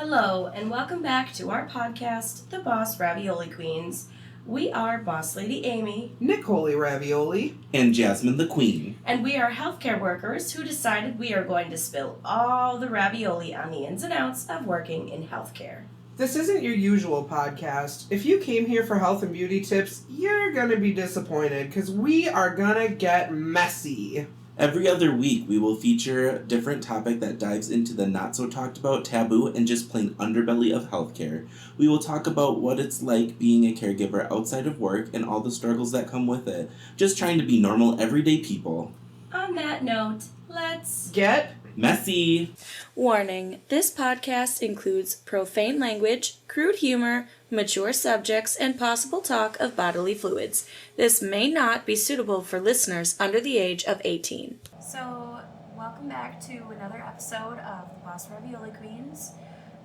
Hello, and welcome back to our podcast, The Boss Ravioli Queens. We are Boss Lady Amy, Nicole Ravioli, and Jazmin the Queen. And we are healthcare workers who decided we are going to spill all the ravioli on the ins and outs of working in healthcare. This isn't your usual podcast. If you came here for health and beauty tips, you're gonna be disappointed because we are gonna get messy. Every other week, we will feature a different topic that dives into the not-so-talked-about, taboo, and just plain underbelly of healthcare. We will talk about what it's like being a caregiver outside of work and all the struggles that come with it. Just trying to be normal, everyday people. On that note, let's get messy. Warning, this podcast includes profane language, crude humor, mature subjects, and possible talk of bodily fluids. This may not be suitable for listeners under the age of 18. So, welcome back to another episode of the Boss Ravioli Queens.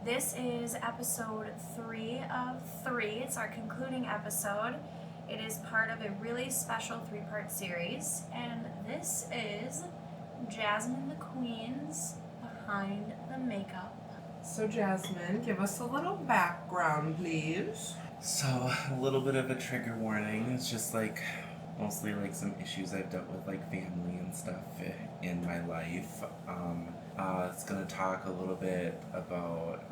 This is episode 3 of 3. It's our concluding episode. It is part of a really special 3-part series, and this is Jazmin the Queen's Behind the Makeup. So Jazmin, give us a little background, please. So, a little bit of a trigger warning. It's just mostly some issues I've dealt with, family and stuff in my life. It's gonna talk a little bit about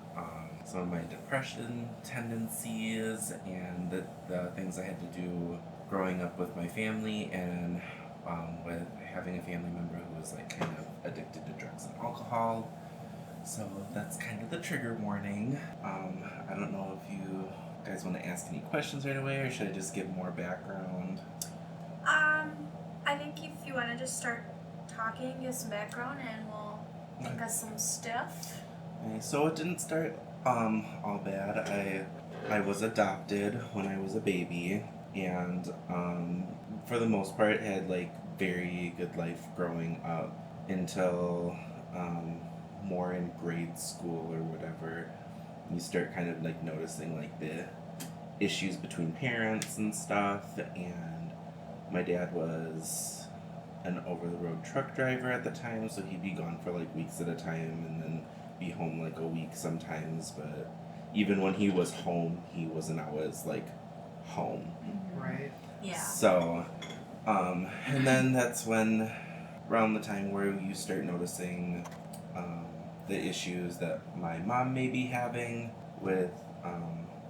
some of my depression tendencies and the things I had to do growing up with my family and with having a family member who was kind of addicted to drugs and alcohol. So that's kind of the trigger warning. I don't know if you guys want to ask any questions right away, or should I just give more background? I think if you want to just start talking, give some background, and we'll think of some stuff. Okay, so it didn't start all bad. I was adopted when I was a baby, and for the most part had very good life growing up until more in grade school or whatever. You start kind of noticing the issues between parents and stuff, and my dad was an over-the-road truck driver at the time, so he'd be gone for weeks at a time and then be home a week sometimes, but even when he was home, he wasn't always home. Right. Yeah. So, and then that's when, around the time where you start noticing the issues that my mom may be having with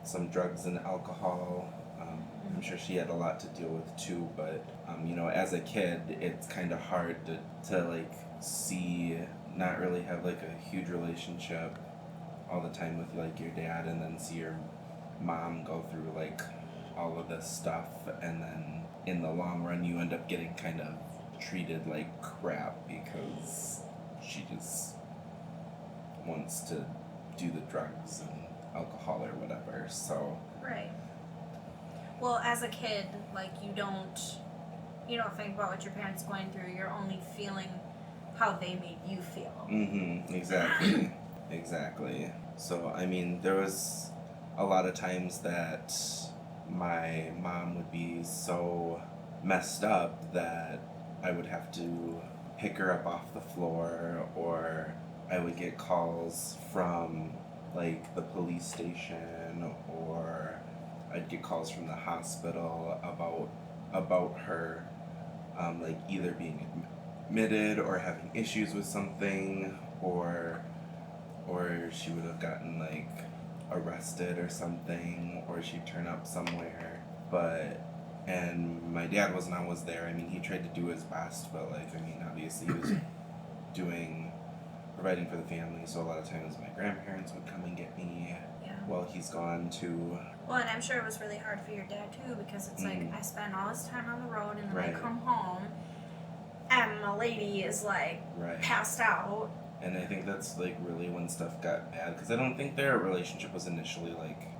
some drugs and alcohol. I'm sure she had a lot to deal with too, but as a kid, it's kind of hard to see, not really have a huge relationship all the time with your dad, and then see your mom go through all of this stuff, and then in the long run you end up getting kind of treated like crap because she just wants to do the drugs and alcohol or whatever. So Right. Well, as a kid, you don't think about what your parents are going through. You're only feeling how they made you feel. Exactly. Exactly. So there was a lot of times that my mom would be so messed up that I would have to pick her up off the floor, or I would get calls from the police station, or I'd get calls from the hospital about her either being admitted or having issues with something, or she would have gotten arrested or something, or she'd turn up somewhere. And my dad wasn't always there. He tried to do his best, but obviously he was providing for the family, so a lot of times my grandparents would come and get me while he's gone too. Well, and I'm sure it was really hard for your dad too, because it's I spend all this time on the road, and then Right. I come home and my lady is Right. passed out. And I think that's really when stuff got bad, because I don't think their relationship was initially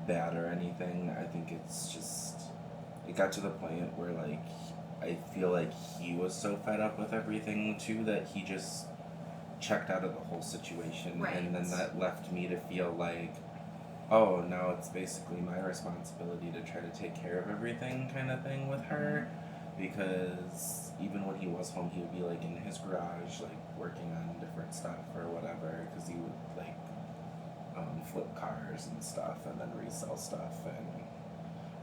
bad or anything. I think it's just, it got to the point where I feel he was so fed up with everything too that he just checked out of the whole situation. Right. And then that left me to feel oh, now it's basically my responsibility to try to take care of everything kind of thing with her, because even when he was home, he would be in his garage working on different stuff or whatever, because he would flip cars and stuff, and then resell stuff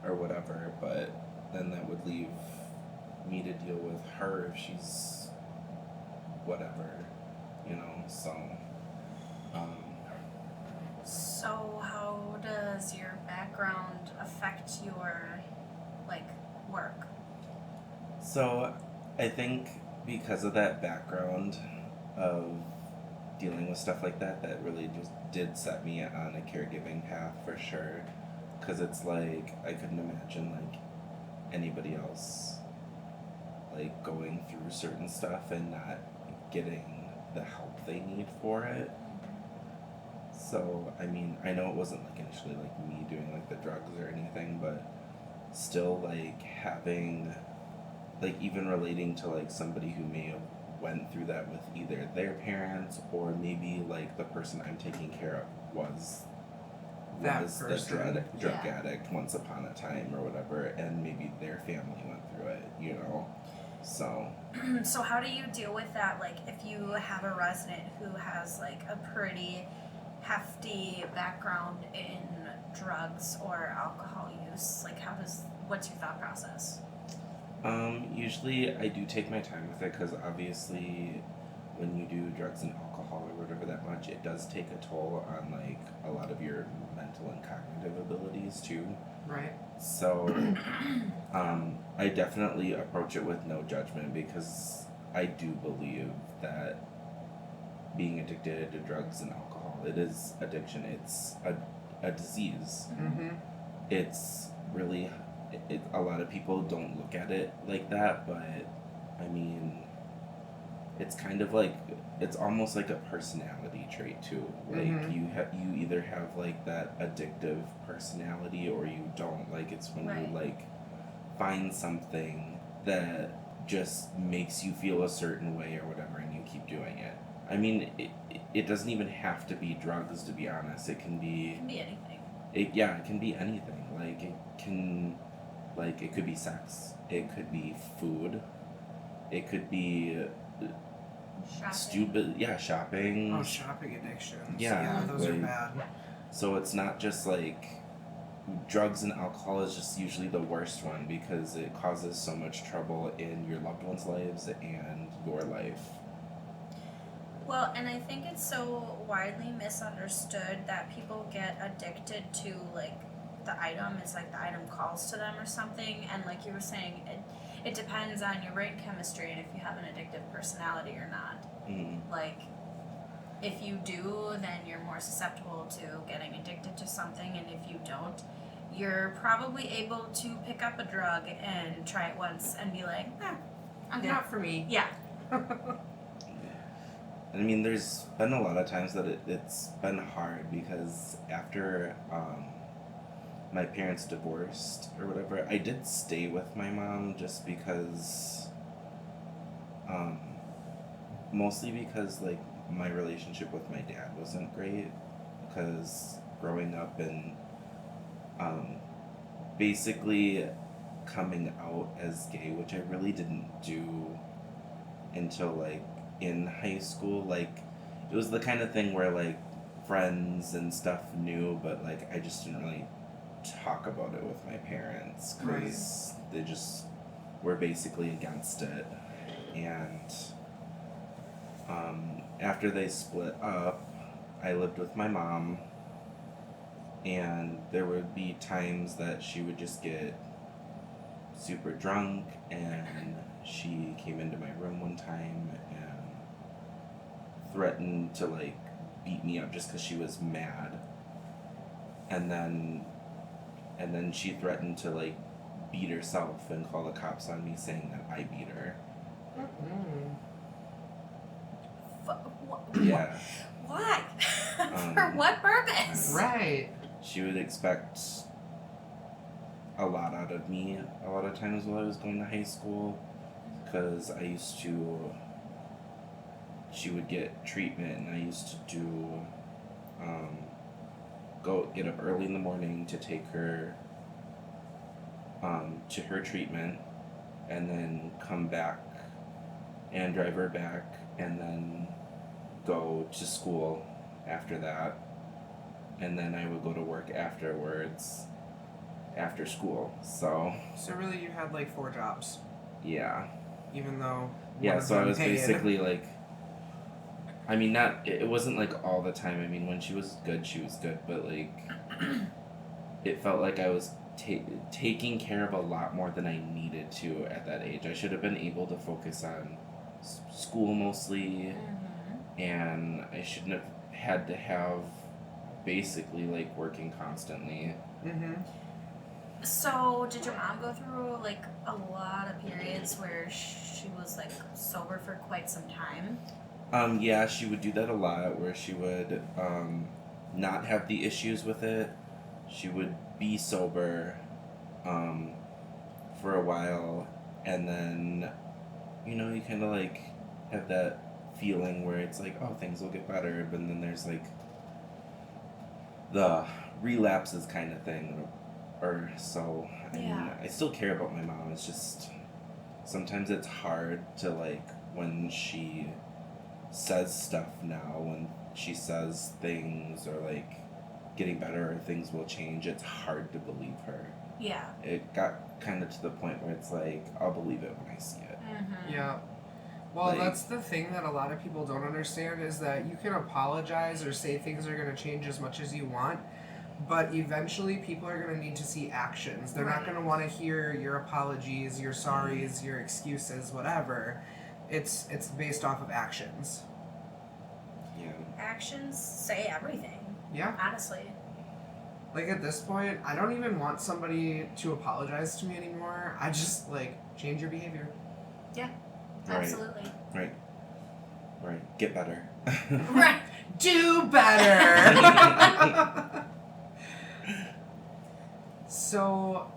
or whatever. But then that would leave me to deal with her if she's whatever, So, So how does your background affect your work? so I think because of that background of dealing with stuff like that, that really just did set me on a caregiving path for sure. Because it's like, I couldn't imagine, anybody else, going through certain stuff and not getting the help they need for it. So, I mean, I know it wasn't, initially, me doing, the drugs or anything, but still, having, even relating to, somebody who may have went through that with either their parents or maybe the person I'm taking care of was the drug addict once upon a time or whatever, and maybe their family went through it, So So how do you deal with that? If you have a resident who has a pretty hefty background in drugs or alcohol use, what's your thought process? Usually I do take my time with it, because obviously when you do drugs and alcohol or whatever that much, it does take a toll on a lot of your mental and cognitive abilities too. Right. So I definitely approach it with no judgment, because I do believe that being addicted to drugs and alcohol, it is addiction. It's a disease. Mm-hmm. It's really, a lot of people don't look at it like that, but I mean, it's kind of it's almost like a personality trait too. Mm-hmm. You either have that addictive personality or you don't. It's when you find something that just makes you feel a certain way or whatever, and you keep doing it. I mean, it doesn't even have to be drugs, to be honest. It can be anything. It can be anything. It could be sex. It could be food. It could be Shopping. shopping. Oh, shopping addictions. Yeah, Those are bad. So it's not just drugs and alcohol is just usually the worst one, because it causes so much trouble in your loved ones' lives and your life. Well, and I think it's so widely misunderstood that people get addicted to the item. It's the item calls to them or something, and you were saying, it depends on your brain chemistry and if you have an addictive personality or not. Mm-hmm. If you do, then you're more susceptible to getting addicted to something, and if you don't, you're probably able to pick up a drug and try it once and be like, Not for me. Yeah. I mean, there's been a lot of times that it's been hard, because after my parents divorced or whatever, I did stay with my mom just because, mostly because my relationship with my dad wasn't great, because growing up and basically coming out as gay, which I really didn't do until in high school. It was the kind of thing where friends and stuff knew, but I just didn't really talk about it with my parents, because they just were basically against it. And after they split up, I lived with my mom, and there would be times that she would just get super drunk, and she came into my room one time and threatened to beat me up just because she was mad, and then she threatened to beat herself and call the cops on me, saying that I beat her. Mm-hmm. Yeah. Why? For what purpose? Right. She would expect a lot out of me a lot of times while I was going to high school, because she would get treatment, and I used to do, get up early in the morning to take her to her treatment, and then come back and drive her back, and then go to school after that. and then I would go to work afterwards, after school. So really you had like 4 jobs, yeah. even though Yeah, one of so I them was paid. basically like, I mean, it wasn't like all the time. I mean, when she was good, but like, it felt like I was taking care of a lot more than I needed to at that age. I should have been able to focus on school mostly, and I shouldn't have had to have basically like working constantly. So, did your mom go through like a lot of periods where she was like sober for quite some time? Yeah, she would do that a lot, where she would not have the issues with it. She would be sober for a while, and then, you know, you kind of like have that feeling where it's like, oh, things will get better, but then there's like the relapses kind of thing, or so. I mean, I still care about my mom. It's just sometimes it's hard to like when she says stuff now, when she says things or like getting better or things will change, it's hard to believe her. Yeah. It got kind of to the point where it's like, I'll believe it when I see it. Yeah. Well, Like, that's the thing that a lot of people don't understand, is that you can apologize or say things are going to change as much as you want, but eventually people are going to need to see actions. They're not going to want to hear your apologies, your sorries, your excuses, whatever. It's based off of actions. Yeah. Actions say everything. Yeah. Honestly. Like, at this point, I don't even want somebody to apologize to me anymore. I just, like, change your behavior. Yeah. Right. Absolutely. Right. Get better. Right. Do better! So,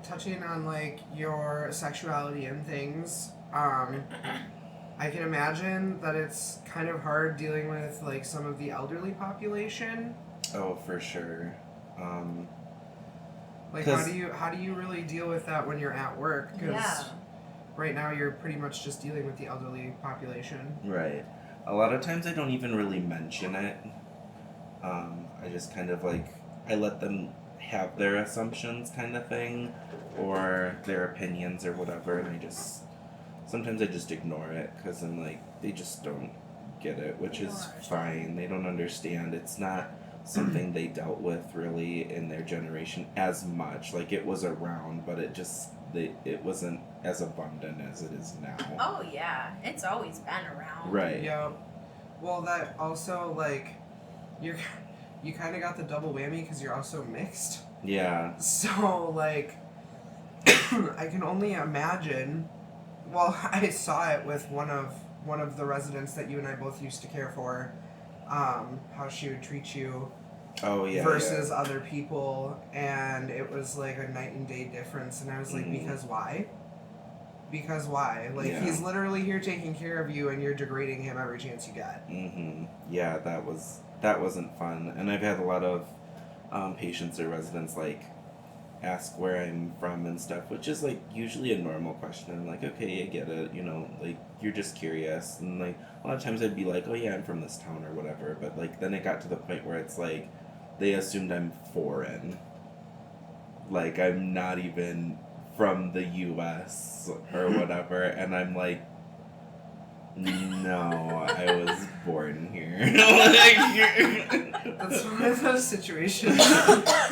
touching on, like, your sexuality and things, I can imagine that it's kind of hard dealing with, like, some of the elderly population. Oh, for sure. Like, 'Cause- how do you really deal with that when you're at work? 'Cause right now you're pretty much just dealing with the elderly population. Right. A lot of times I don't even really mention it. I just kind of like, I let them have their assumptions kind of thing, or their opinions or whatever, and sometimes I just ignore it, because I'm like, they just don't get it, which is fine. They don't understand. It's not something they dealt with really in their generation as much. Like, it was around, but it wasn't as abundant as it is now. Oh yeah, it's always been around. Right. Yeah. Well, that also, like, you kind of got the double whammy because you're also mixed. Yeah. So, like, I can only imagine. Well, I saw it with one of the residents that you and I both used to care for. How she would treat you Oh yeah. versus other people, and it was like a night and day difference. And I was like, because why? Because why? Like, he's literally here taking care of you, and you're degrading him every chance you get. Yeah, that wasn't fun. And I've had a lot of patients or residents like ask where I'm from and stuff, which is like usually a normal question. I'm like, okay, I get it, you know, like, you're just curious. And like a lot of times I'd be like, oh yeah, I'm from this town or whatever, but like then it got to the point where it's like they assumed I'm foreign, like I'm not even from the US or whatever, and I'm like, no, I was born here. That's one of those situations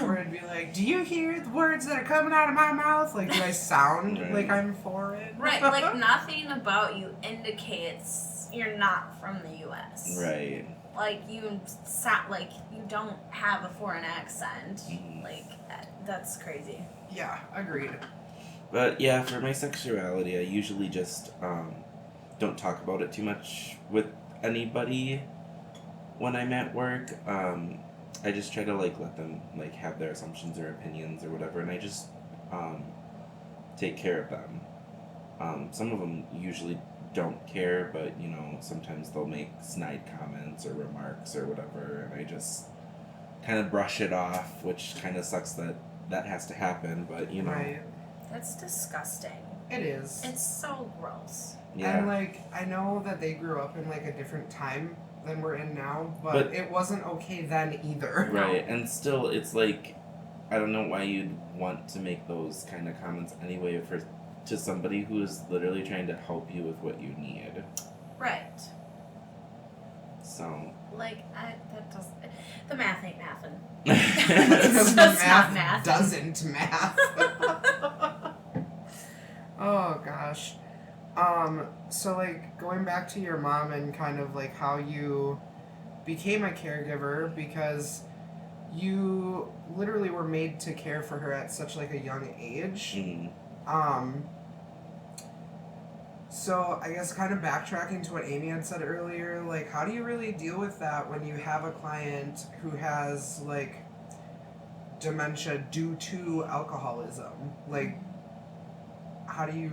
where I'd be like, do you hear the words that are coming out of my mouth? Like, do I sound like I'm foreign? Right, like nothing about you indicates you're not from the U.S. Right. Like you sound like you don't have a foreign accent. Like that's crazy. Yeah, agreed. But yeah, for my sexuality, I usually just don't talk about it too much with anybody when I'm at work. I just try to like let them like have their assumptions or opinions or whatever, and I just take care of them. Some of them usually don't care, but you know, sometimes they'll make snide comments or remarks or whatever, and I just kind of brush it off, which kind of sucks that has to happen, but you know. Right. That's disgusting. It is. It's so gross. Yeah. And, like, I know that they grew up in, like, a different time than we're in now, but it wasn't okay then either. Right, and still, it's like, I don't know why you'd want to make those kind of comments anyway to somebody who is literally trying to help you with what you need. Right. So. Like, that doesn't... The math ain't mathin'. Because It's the just not math. doesn't math. Oh gosh. So like going back to your mom and kind of like how you became a caregiver, because you literally were made to care for her at such like a young age. So I guess kind of backtracking to what Amy had said earlier, like how do you really deal with that when you have a client who has like dementia due to alcoholism? Like how do you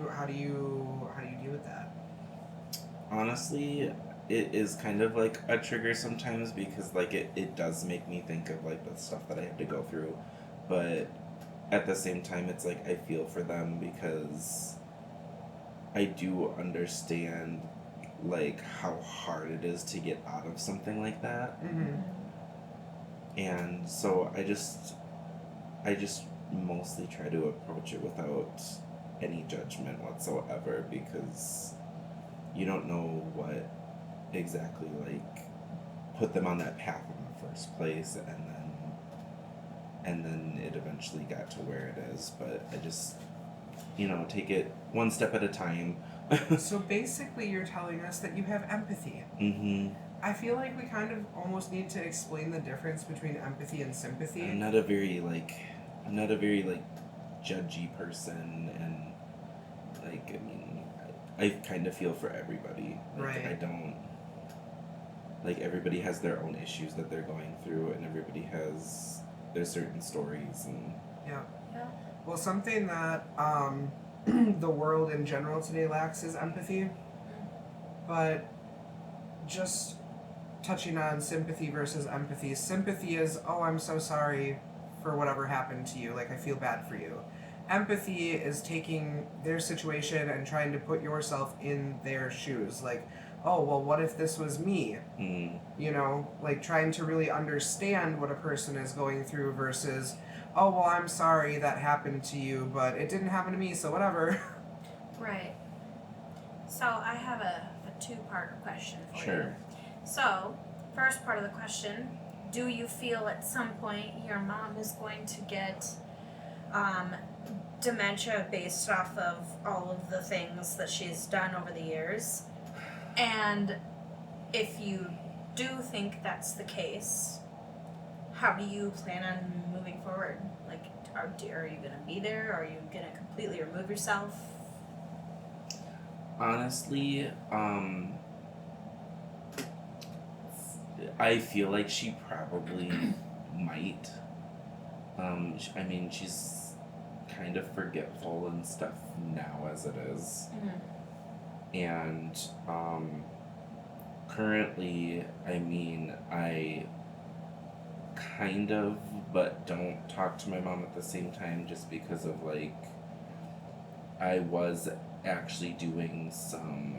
deal with that? Honestly, it is kind of like a trigger sometimes, because like it does make me think of like the stuff that I have to go through, but at the same time it's like I feel for them, because I do understand like how hard it is to get out of something like that. And so I just mostly try to approach it without any judgment whatsoever, because you don't know what exactly like put them on that path in the first place, and then it eventually got to where it is. But I just, take it one step at a time. So basically you're telling us that you have empathy. I feel like we kind of almost need to explain the difference between empathy and sympathy. I'm not a very judgy person, and like, I mean, I kind of feel for everybody. Like, right. I don't, like, everybody has their own issues that they're going through, and everybody has their certain stories, and yeah. Well, something that the world in general today lacks is empathy. But just touching on sympathy versus empathy. Sympathy is, oh, I'm so sorry for whatever happened to you. Like, I feel bad for you. Empathy is taking their situation and trying to put yourself in their shoes. Like, oh, well, what if this was me? Like trying to really understand what a person is going through versus, oh, well, I'm sorry that happened to you, but it didn't happen to me, so whatever. Right. So I have a two-part question for you. Sure. So, first part of the question, do you feel at some point your mom is going to get dementia based off of all of the things that she's done over the years? And if you do think that's the case, how do you plan on moving forward? Like, are you going to be there? Are you going to completely remove yourself? Honestly, I feel like she probably might. I mean, she's kind of forgetful and stuff now as it is. And currently, I mean, I kind of, but don't talk to my mom at the same time, just because of like, I was actually doing some,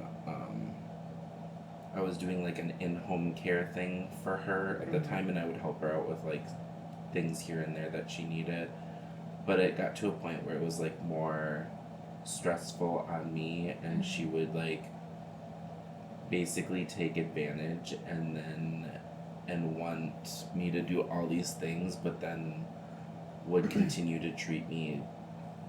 I was doing like an in-home care thing for her at the time, and I would help her out with like things here and there that she needed. But it got to a point where it was like more stressful on me, and she would like basically take advantage and want me to do all these things, but then would continue to treat me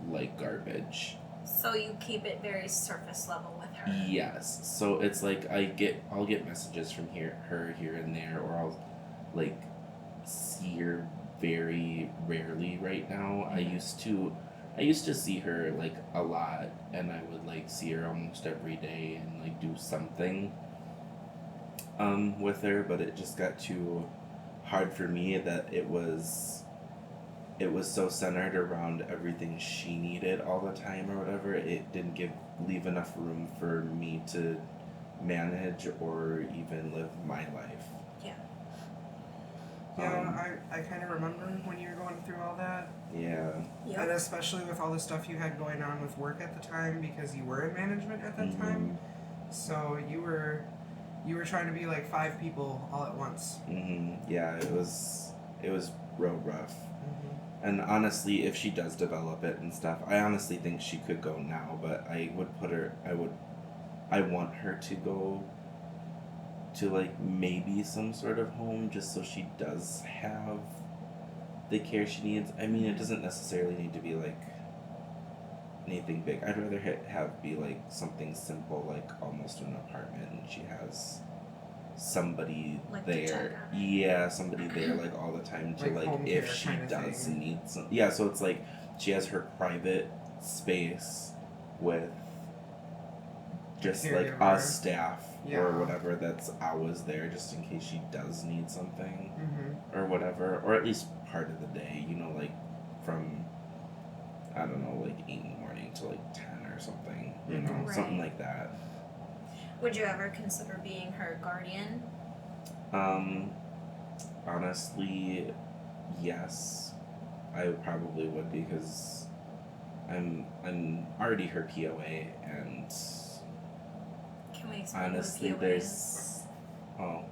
like garbage. So you keep it very surface level with her. Yes. So it's like I'll get messages from her here and there, or I'll like see her very rarely right now. I used to see her like a lot, and I would like see her almost every day and like do something with her, but it just got too hard for me that it was so centered around everything she needed all the time or whatever. It didn't leave enough room for me to manage or even live my life. Yeah, I kind of remember when you were going through all that. Yeah. Yep. And especially with all the stuff you had going on with work at the time, because you were in management at that time. So you were You were trying to be like 5 people all at once. Yeah, it was real rough. And honestly, if she does develop it and stuff, I honestly think she could go now, but I want her to go to like maybe some sort of home just so she does have the care she needs. I mean, it doesn't necessarily need to be like anything big. I'd rather have be like something simple, like almost an apartment, and she has somebody Like to there. check on her. Yeah, somebody there like all the time to Like like home if care she kind of does thing. need some. Yeah, so it's like she has her private space with just like Caregiver. us staff Yeah. or whatever that's always there just in case she does need something or whatever, or at least part of the day, you know, like from I don't know, like 8 in the morning to like 10 or something, you know, Right. something like that. Would you ever consider being her guardian? Honestly, yes, I probably would because I'm already her POA, and Can we explain honestly, what a POA there's is?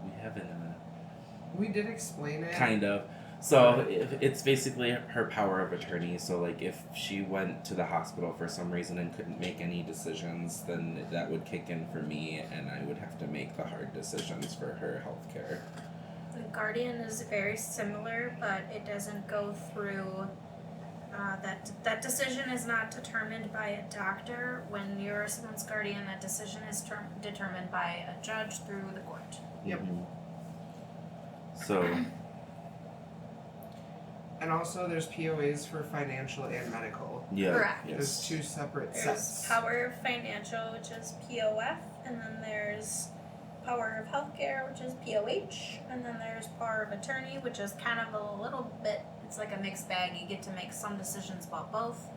we haven't We did explain it. kind of. So it's basically her power of attorney. So like if she went to the hospital for some reason and couldn't make any decisions, then that would kick in for me, and I would have to make the hard decisions for her healthcare. The guardian is very similar, but it doesn't go through. That decision is not determined by a doctor. When you're someone's guardian, that decision is determined by a judge through the court. Yep. So And also, there's POAs for financial and medical. yeah, Correct. There's yes. 2 separate There's sets. power of financial, which is POF, and then there's power of healthcare, which is POH, and then there's power of attorney, which is kind of a little bit, it's like a mixed bag. You get to make some decisions about both.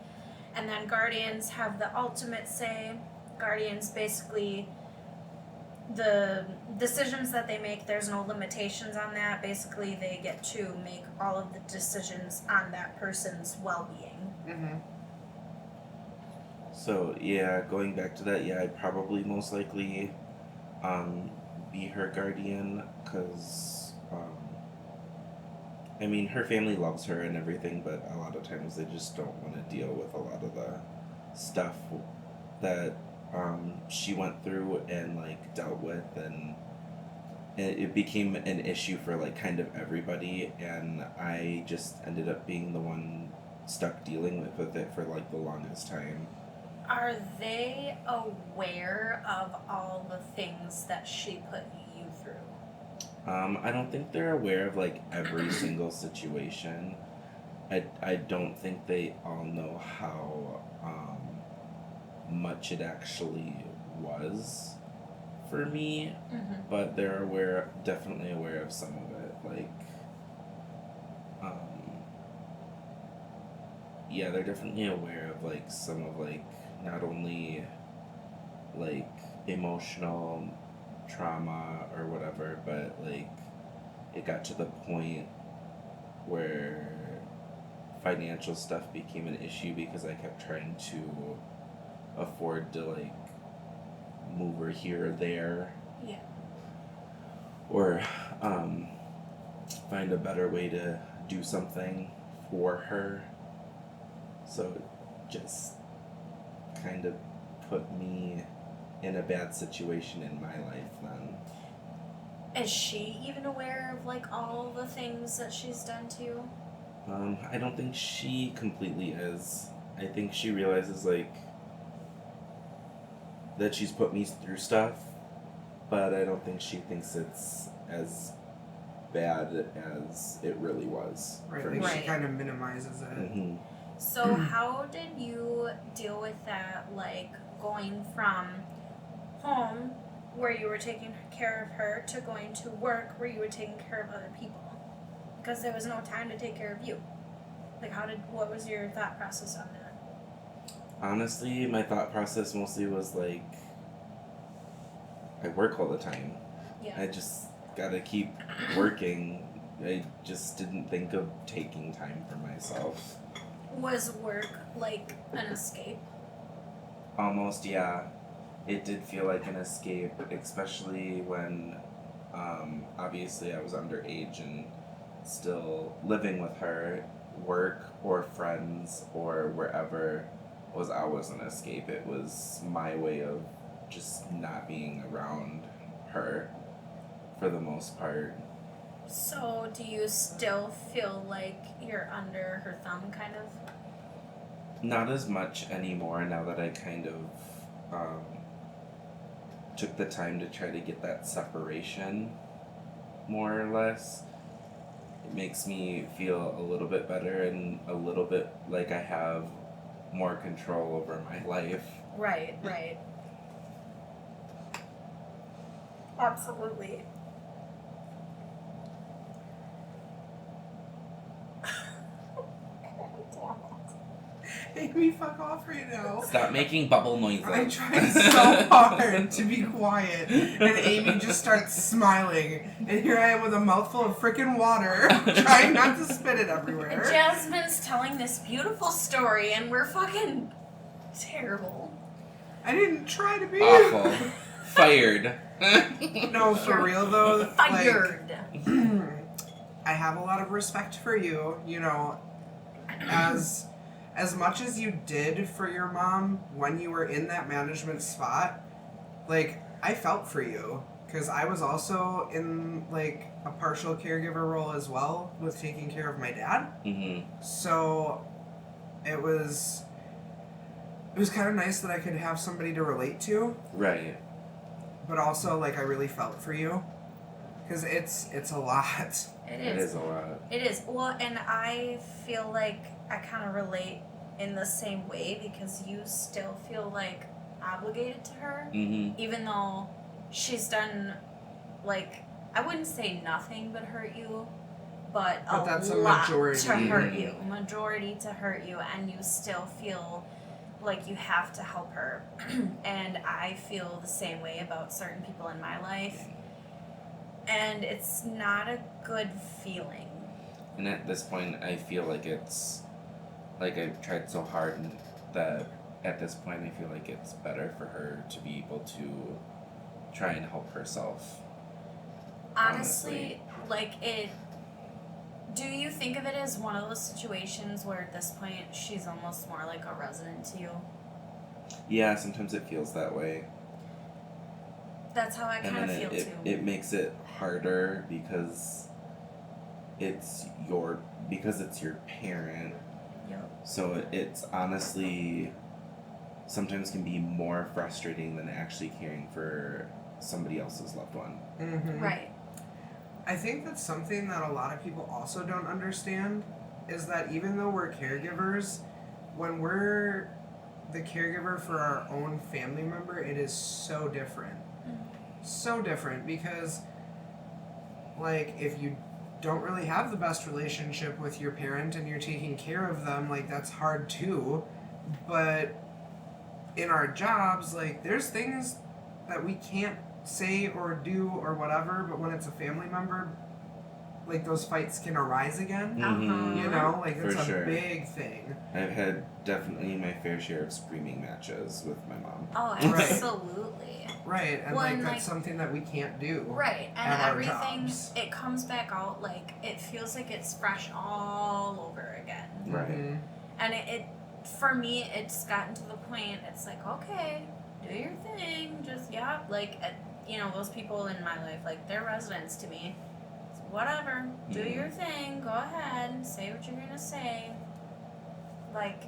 And then guardians have the ultimate say. Guardians basically, the decisions that they make, there's no limitations on that. Basically, they get to make all of the decisions on that person's well-being. So yeah, going back to that, yeah, I'd probably most likely be her guardian because I mean her family loves her and everything, but a lot of times they just don't want to deal with a lot of the stuff that she went through and like dealt with, and it became an issue for like kind of everybody, and I just ended up being the one stuck dealing with it for like the longest time. Are they aware of all the things that she put you through? I don't think they're aware of like every single situation. I don't think they all know how much it actually was for me, but they're definitely aware of some of it. Like, yeah, they're definitely aware of like some of like not only like emotional trauma or whatever, but like it got to the point where financial stuff became an issue because I kept trying to afford to like move her here or there. Yeah. Or find a better way to do something for her. So it just kind of put me in a bad situation in my life then. Is she even aware of like all the things that she's done to you? I don't think she completely is. I think she realizes like that she's put me through stuff, but I don't think she thinks it's as bad as it really was. Right, for I think me. she kind of minimizes it. Mm-hmm. So how did you deal with that, like going from home where you were taking care of her to going to work where you were taking care of other people? Because there was no time to take care of you. Like what was your thought process on that? Honestly, my thought process mostly was like, I work all the time. Yeah. I just gotta keep working. I just didn't think of taking time for myself. Was work like an escape? Almost, yeah. it did feel like an escape, especially when obviously I was underage and still living with her. Work or friends or wherever was always an escape. It was my way of just not being around her for the most part. So, do you still feel like you're under her thumb, kind of? Not as much anymore now that I kind of took the time to try to get that separation, more or less. It makes me feel a little bit better and a little bit like I have more control over my life. Right. Absolutely. Amy, fuck off right now. Stop making bubble noises. I'm trying so hard to be quiet, and Amy just starts smiling, and here I am with a mouthful of freaking water, trying not to spit it everywhere. Jasmine's telling this beautiful story, and we're fucking terrible. I didn't try to be Awful. Fired. No, for real though. Fired. I have a lot of respect for you. You know, as much as you did for your mom when you were in that management spot, like, I felt for you. Because I was also in, like, a partial caregiver role as well with taking care of my dad. Mm-hmm. So, it was kind of nice that I could have somebody to relate to. Right. But also, like, I really felt for you. Because it's a lot. It is a lot. It is. Well, and I feel like I kind of relate in the same way because you still feel like obligated to her, Mm-hmm. even though she's done, like, I wouldn't say nothing but hurt you, but that's a lot majority. to hurt Mhm. you. Majority to hurt you, and you still feel like you have to help her. And I feel the same way about certain people in my life. And it's not a good feeling. And at this point, I feel like it's like I've tried so hard and that at this point I feel like it's better for her to be able to try and help herself. Honestly, like it. Do you think of it as one of those situations where at this point she's almost more like a resident to you? Yeah, sometimes it feels that way. That's how I And kind then of feel too. it makes it harder because it's your parent. Yep. So it's honestly sometimes can be more frustrating than actually caring for somebody else's loved one. Mm-hmm. Right. I think that's something that a lot of people also don't understand is that even though we're caregivers, when we're the caregiver for our own family member, it is so different. So different because, like, if you don't really have the best relationship with your parent and you're taking care of them, like, that's hard too. But in our jobs, like, there's things that we can't say or do or whatever, but when it's a family member, like, those fights can arise again. Mhm. You know, like, For it's a sure. big thing. I've had definitely my fair share of screaming matches with my mom. Oh, Right. absolutely. Right, and Well, like and, that's like- something that we can't do. Right, and At our everything, jobs. it comes back out like it feels like it's fresh all over again. Right. Mhm. And it for me, it's gotten to the point. It's like, okay, do your thing. Just yeah, like you know, those people in my life, like they're residents to me. It's whatever, do Mhm. your thing. Go ahead, say what you're gonna say. Like,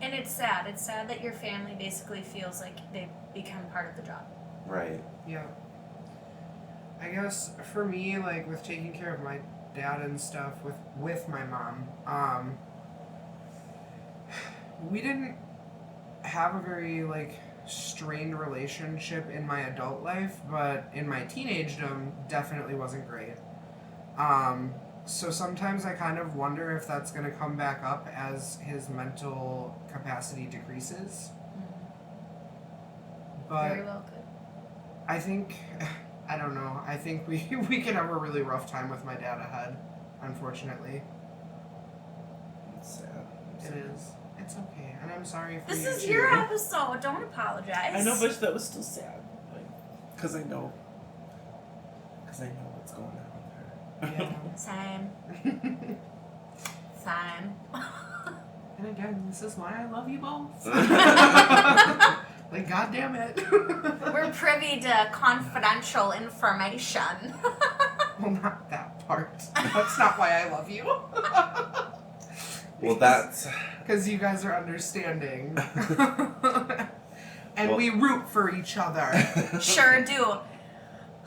and it's sad. It's sad that your family basically feels like they've become part of the job. Right. Yeah. I guess for me, like with taking care of my dad and stuff with my mom, we didn't have a very like strained relationship in my adult life, but in my teenagedom definitely wasn't great. So sometimes I kind of wonder if that's going to come back up as his mental capacity decreases. But Very well could. I think, I don't know. I think we could have a really rough time with my dad ahead, unfortunately. It's sad. It is. It's okay. And I'm sorry for This you is too. your episode. Don't apologize. I know, but that was still sad. Like, because I know what's going on with her. Yeah. Same. Same. And again, this is why I love you both. Like, God damn it. We're privy to confidential information. Well, not that part. That's not why I love you. Well, that's Because you guys are understanding. And Well- we root for each other. Sure do.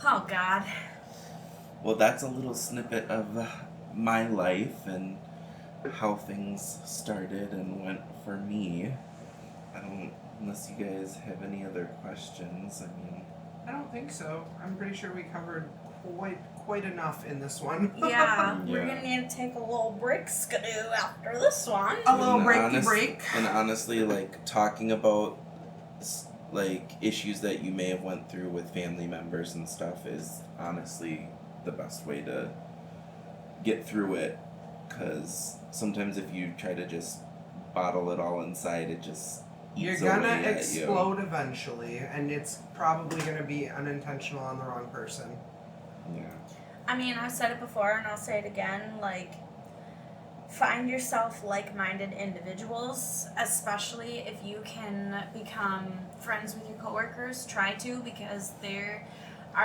Oh, God. well, that's a little snippet of my life and how things started and went for me. Unless you guys have any other questions. I mean, I don't think so. I'm pretty sure we covered quite enough in this one. Yeah, we're Yeah. gonna need to take a little break, skidoo, after this one. A little and breaky break. And honestly, like talking about like issues that you may have went through with family members and stuff is honestly the best way to get through it. Because sometimes if you try to just bottle it all inside, it just You're eats gonna away at explode eventually, and it's probably gonna be unintentional on the wrong person. you. Yeah. I mean, I've said it before and I'll say it again, like, find yourself like-minded individuals, especially if you can become friends with your coworkers. Try to, because they're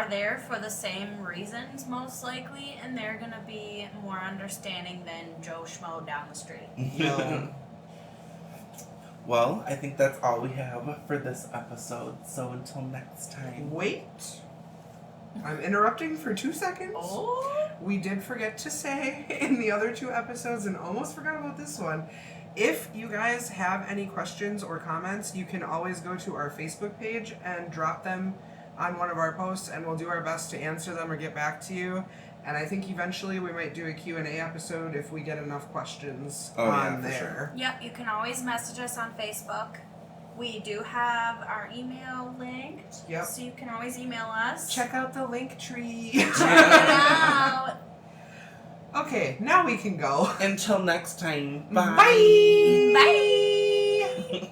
there for the same reasons, most likely, and they're gonna be more understanding than Joe Schmo down the street. No. Well, I think that's all we have for this episode. So until next time. Wait. I'm interrupting for 2 seconds. Oh? We did forget to say in the other 2 episodes, and almost forgot about this one. If you guys have any questions or comments, you can always go to our Facebook page and drop them on one of our posts, and we'll do our best to answer them or get back to you. And I think eventually we might do a Q&A episode if we get enough questions on for there. sure. Yep, you can always message us on Facebook. We do have our email linked, Yep. so you can always email us. Check out the link tree. Check it out. Okay, now we can go. Until next time. Bye. Bye.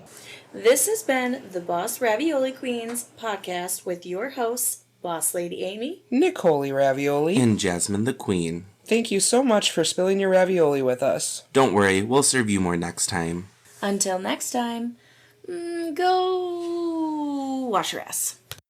This has been the Boss Ravioli Queens podcast with your hosts, Boss Lady Amy, Nicole Ravioli. And Jazmin the Queen. Thank you so much for spilling your ravioli with us. Don't worry, we'll serve you more next time. Until next time, go wash your ass.